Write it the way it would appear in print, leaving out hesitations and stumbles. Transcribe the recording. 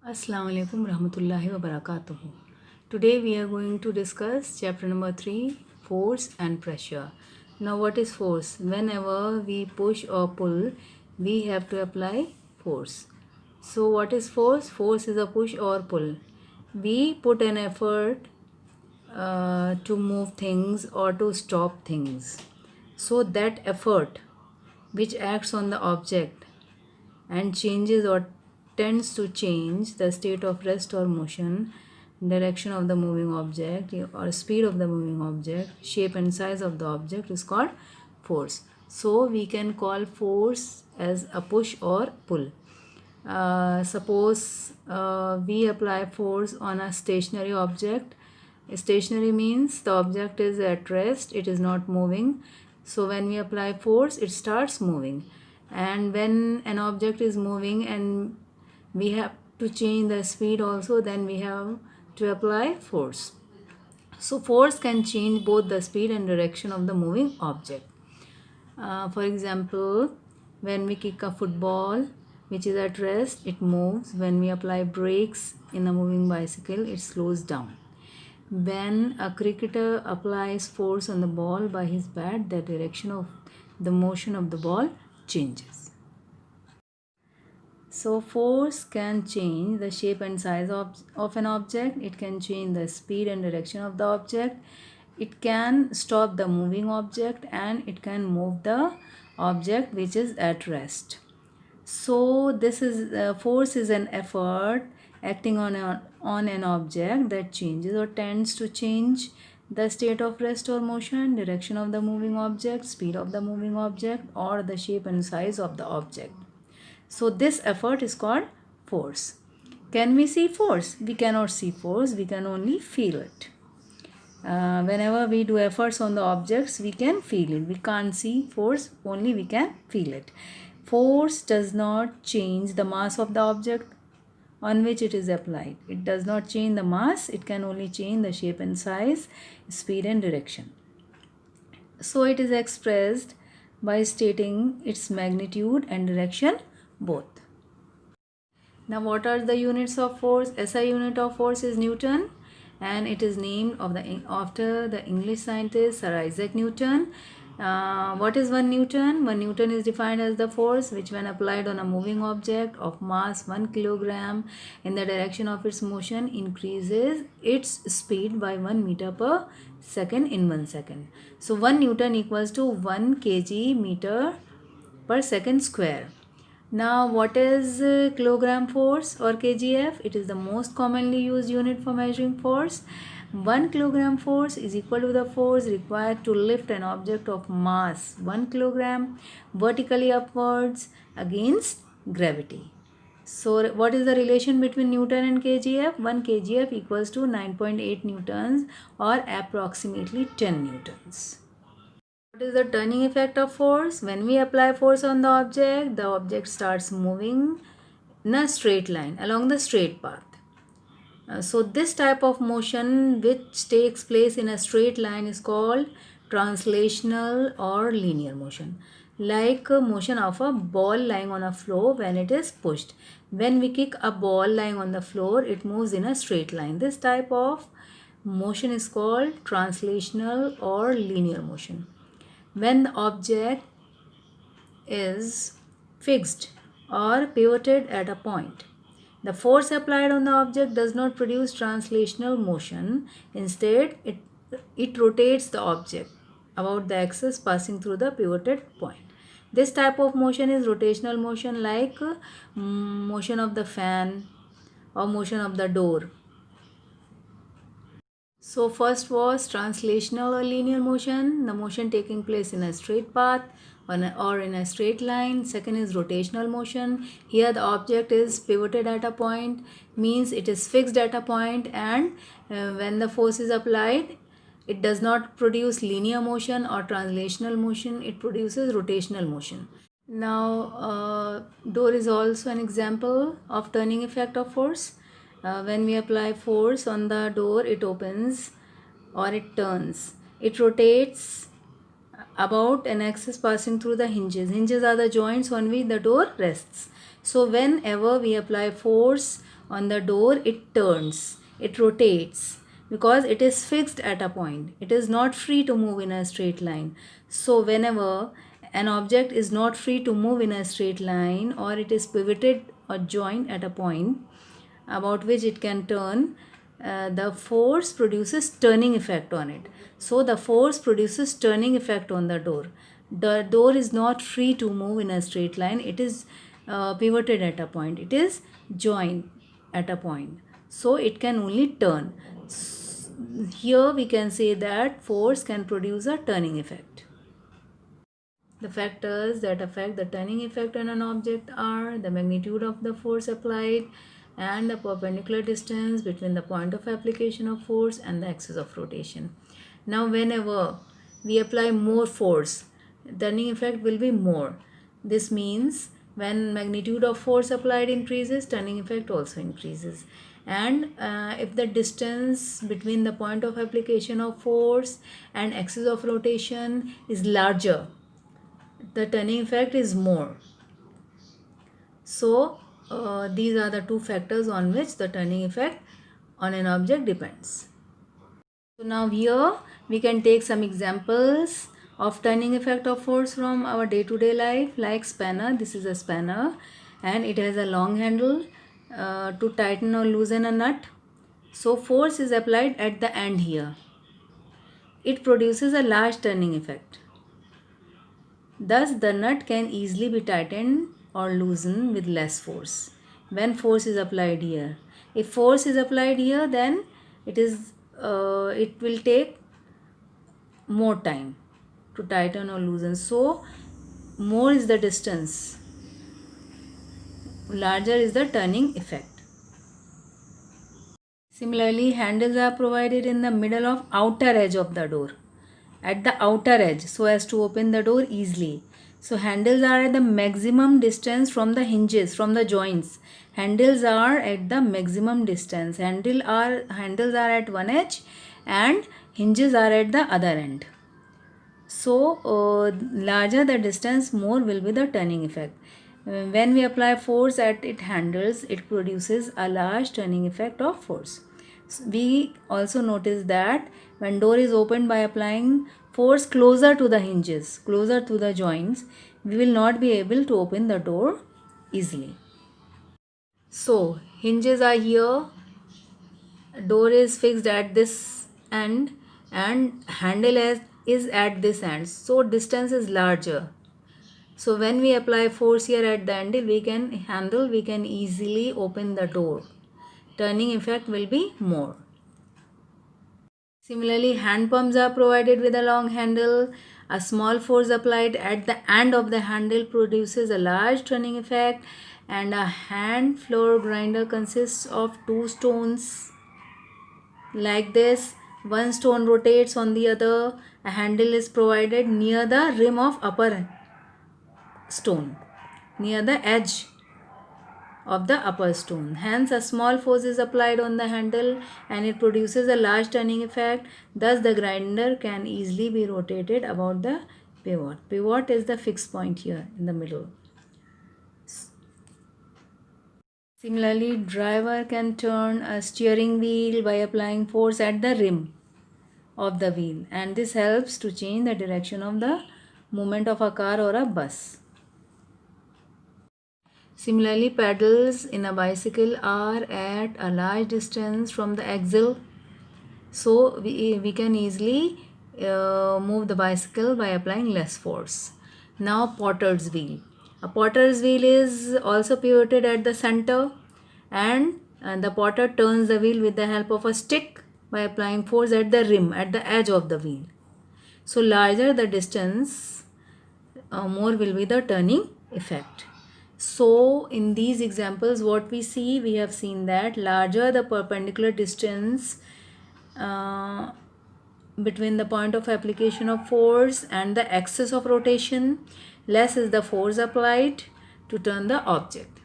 Assalamu alaikum rahmatullahi wa barakatuhu. Today we are going to discuss chapter number 3, force and pressure. Now what is force? Whenever we push or pull, we have to apply force. So what is force? Force is a push or pull. We put an effort to move things or to stop things. So that effort which acts on the object and changes or tends to change the state of rest or motion, direction of the moving object or speed of the moving object, shape and size of the object is called force. So we can call force as a push or pull. Suppose we apply force on a stationary object. Stationary means the object is at rest, it is not moving. So when we apply force, it starts moving. And when an object is moving and we have to change the speed also, then we have to apply force. So force can change both the speed and direction of the moving object. For example, when we kick a football which is at rest, it moves. When we apply brakes in a moving bicycle, it slows down. When a cricketer applies force on the ball by his bat, the direction of the motion of the ball changes. So force can change the shape and size of an object. It can change the speed and direction of the object. It can stop the moving object and it can move the object which is at rest. So this is force is an effort acting on an object that changes or tends to change the state of rest or motion, direction of the moving object, speed of the moving object, or the shape and size of the object. So this effort is called force. Can we see force? We cannot see force, we can only feel it. Whenever we do efforts on the objects, we can feel it. We can't see force, only we can feel it. Force does not change the mass of the object on which it is applied. It does not change the mass, it can only change the shape and size, speed and direction. So it is expressed by stating its magnitude and direction both. Now what are the units of force? SI unit of force is Newton, and it is named after the English scientist Sir Isaac Newton. What is 1 Newton? 1 Newton is defined as the force which, when applied on a moving object of mass 1 kilogram in the direction of its motion, increases its speed by 1 meter per second in 1 second. So 1 Newton equals to 1 kg meter per second square. Now what is kilogram force or kgf? It is the most commonly used unit for measuring force. 1 kilogram force is equal to the force required to lift an object of mass 1 kilogram vertically upwards against gravity. So what is the relation between Newton and kgf? 1 kgf equals to 9.8 newtons or approximately 10 newtons. What is the turning effect of force? When we apply force on the object starts moving in a straight line along the straight path. So this type of motion which takes place in a straight line is called translational or linear motion. Like motion of a ball lying on a floor when it is pushed. When we kick a ball lying on the floor, it moves in a straight line. This type of motion is called translational or linear motion. When the object is fixed or pivoted at a point, the force applied on the object does not produce translational motion. Instead, it rotates the object about the axis passing through the pivoted point. This type of motion is rotational motion, like motion of the fan or motion of the door. So first was translational or linear motion, the motion taking place in a straight path or in a straight line. Second is rotational motion. Here the object is pivoted at a point, means it is fixed at a point, and when the force is applied, it does not produce linear motion or translational motion, it produces rotational motion. Now door is also an example of turning effect of force. When we apply force on the door, it opens or it turns. It rotates about an axis passing through the hinges. Hinges are the joints on which the door rests. So whenever we apply force On the door, it turns, it rotates, because it is fixed at a point. It is not free to move in a straight line. So whenever an object is not free to move in a straight line, or it is pivoted or joined at a point about which it can turn, the force produces turning effect on it. So the force produces turning effect on the door. The door is not free to move in a straight line. It is pivoted at a point. It is joined at a point. So it can only turn. Here we can say that force can produce a turning effect. The factors that affect the turning effect on an object are the magnitude of the force applied and the perpendicular distance between the point of application of force and the axis of rotation. Now whenever we apply more force, turning effect will be more. This means when magnitude of force applied increases, turning effect also increases. And if the distance between the point of application of force and axis of rotation is larger, the turning effect is more. So these are the two factors on which the turning effect on an object depends. So now here we can take some examples of turning effect of force from our day-to-day life, like spanner. This is a spanner and it has a long handle to tighten or loosen a nut. So force is applied at the end here. It produces a large turning effect. Thus the nut can easily be tightened or loosened with less force when force is applied here. If force is applied here, then it will take more time to tighten or loosen. So more is the distance, larger is the turning effect. Similarly, handles are provided in the middle of outer edge of the door, at the outer edge, so as to open the door easily. So handles are at the maximum distance from the hinges, from the joints. Handles are at the maximum distance. Handles are at one edge and hinges are at the other end. So larger the distance, more will be the turning effect. When we apply force at its handles, it produces a large turning effect of force. We also notice that when door is opened by applying force closer to the hinges, closer to the joints, we will not be able to open the door easily. So hinges are here, door is fixed at this end and handle is at this end, so distance is larger. So when we apply force here at the handle, we can easily open the door. Turning effect will be more. Similarly, hand pumps are provided with a long handle. A small force applied at the end of the handle produces a large turning effect, and a hand floor grinder consists of two stones like this. One stone rotates on the other. A handle is provided near the rim of upper stone, near the edge of the upper stone. Hence, a small force is applied on the handle and it produces a large turning effect. Thus, the grinder can easily be rotated about the pivot. Pivot is the fixed point here in the middle. Similarly, driver can turn a steering wheel by applying force at the rim of the wheel, and this helps to change the direction of the movement of a car or a bus. Similarly, pedals in a bicycle are at a large distance from the axle, so we can easily move the bicycle by applying less force. Now, potter's wheel. A potter's wheel is also pivoted at the center, and the potter turns the wheel with the help of a stick by applying force at the rim, at the edge of the wheel. So larger the distance, more will be the turning effect. So in these examples, what we have seen that larger the perpendicular distance between the point of application of force and the axis of rotation, less is the force applied to turn the object.